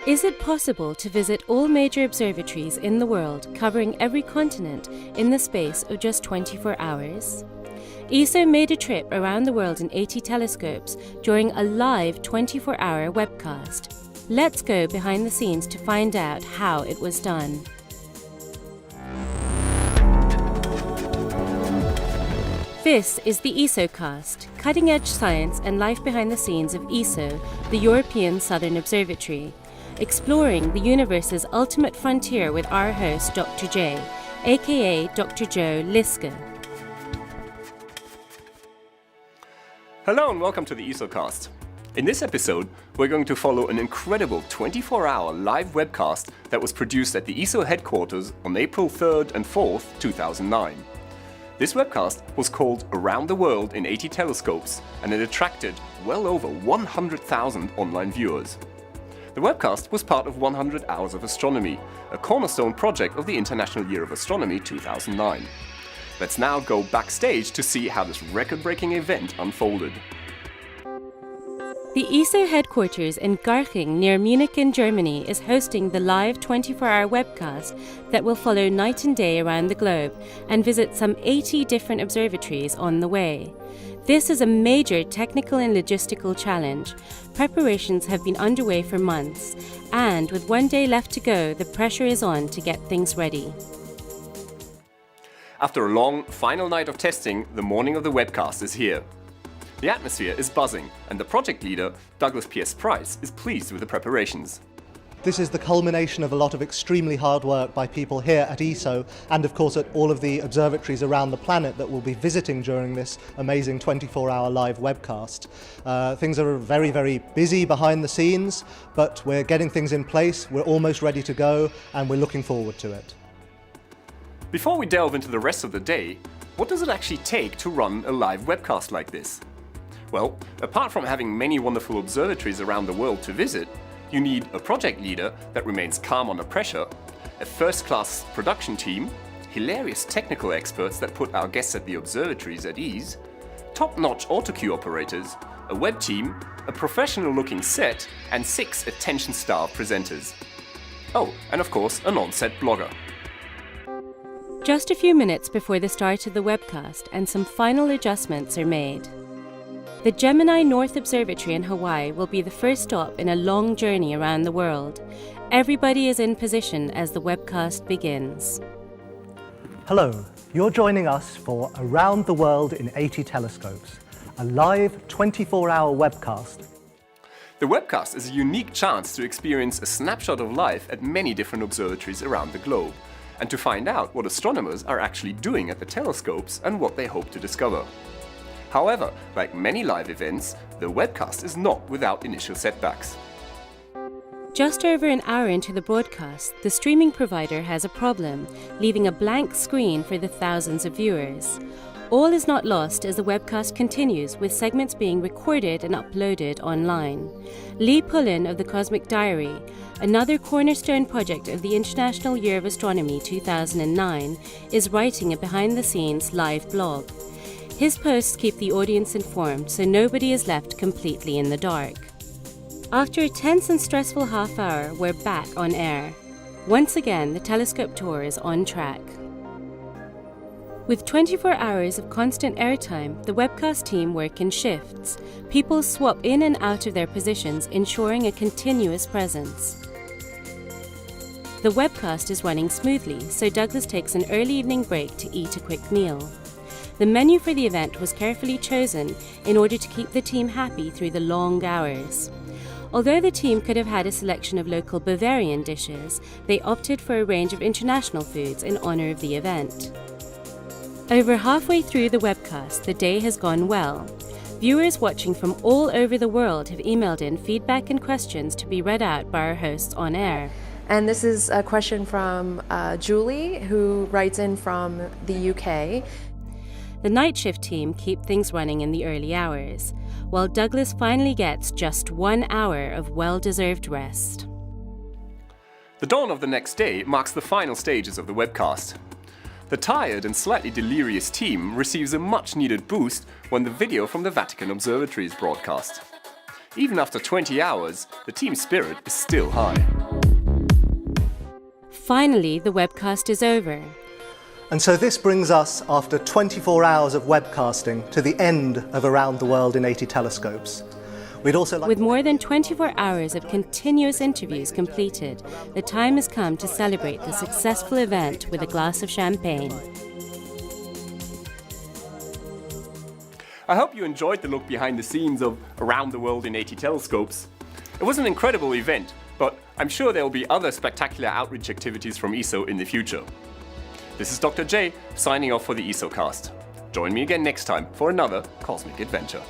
Is it possible to visit all major observatories in the world, covering every continent, in the space of just 24 hours? ESO made a trip around the world in 80 telescopes during a live 24-hour webcast. Let's go behind the scenes to find out how it was done. This is the ESOcast, cutting-edge science and life behind the scenes of ESO, the European Southern Observatory, exploring the universe's ultimate frontier with our host, Dr. J, aka Dr. Joe Liske. Hello and welcome to the ESOcast. In this episode, we're going to follow an incredible 24-hour live webcast that was produced at the ESO headquarters on April 3rd and 4th, 2009. This webcast was called Around the World in 80 Telescopes, and it attracted well over 100,000 online viewers. The webcast was part of 100 Hours of Astronomy, a cornerstone project of the International Year of Astronomy 2009. Let's now go backstage to see how this record-breaking event unfolded. The ESO headquarters in Garching near Munich in Germany is hosting the live 24-hour webcast that will follow night and day around the globe and visit some 80 different observatories on the way. This is a major technical and logistical challenge. Preparations have been underway for months, and with one day left to go, the pressure is on to get things ready. After a long, final night of testing, the morning of the webcast is here. The atmosphere is buzzing, and the project leader, Douglas P.S. Price, is pleased with the preparations. This is the culmination of a lot of extremely hard work by people here at ESO and of course at all of the observatories around the planet that we'll be visiting during this amazing 24-hour live webcast. Things are very, very busy behind the scenes, but we're getting things in place, we're almost ready to go, and we're looking forward to it. Before we delve into the rest of the day, what does it actually take to run a live webcast like this? Well, apart from having many wonderful observatories around the world to visit, you need a project leader that remains calm under pressure, a first-class production team, hilarious technical experts that put our guests at the observatories at ease, top-notch autocue operators, a web team, a professional-looking set, and 6 attention-starved presenters. Oh, and of course, an on-set blogger. Just a few minutes before the start of the webcast, and some final adjustments are made. The Gemini North Observatory in Hawaii will be the first stop in a long journey around the world. Everybody is in position as the webcast begins. Hello, you're joining us for Around the World in 80 Telescopes, a live 24-hour webcast. The webcast is a unique chance to experience a snapshot of life at many different observatories around the globe, and to find out what astronomers are actually doing at the telescopes and what they hope to discover. However, like many live events, the webcast is not without initial setbacks. Just over an hour into the broadcast, the streaming provider has a problem, leaving a blank screen for the thousands of viewers. All is not lost as the webcast continues, with segments being recorded and uploaded online. Lee Pullen of the Cosmic Diary, another cornerstone project of the International Year of Astronomy 2009, is writing a behind-the-scenes live blog. His posts keep the audience informed, so nobody is left completely in the dark. After a tense and stressful half hour, we're back on air. Once again, the telescope tour is on track. With 24 hours of constant airtime, the webcast team work in shifts. People swap in and out of their positions, ensuring a continuous presence. The webcast is running smoothly, so Douglas takes an early evening break to eat a quick meal. The menu for the event was carefully chosen in order to keep the team happy through the long hours. Although the team could have had a selection of local Bavarian dishes, they opted for a range of international foods in honor of the event. Over halfway through the webcast, the day has gone well. Viewers watching from all over the world have emailed in feedback and questions to be read out by our hosts on air. And this is a question from Julie, who writes in from the UK. The night shift team keep things running in the early hours, while Douglas finally gets just 1 hour of well-deserved rest. The dawn of the next day marks the final stages of the webcast. The tired and slightly delirious team receives a much-needed boost when the video from the Vatican Observatory is broadcast. Even after 20 hours, the team spirit is still high. Finally, the webcast is over. And so this brings us, after 24 hours of webcasting, to the end of Around the World in 80 Telescopes. We'd also like With more than 24 hours of continuous interviews completed, the time has come to celebrate the successful event with a glass of champagne. I hope you enjoyed the look behind the scenes of Around the World in 80 Telescopes. It was an incredible event, but I'm sure there will be other spectacular outreach activities from ESO in the future. This is Dr. J signing off for the ESOcast. Join me again next time for another cosmic adventure.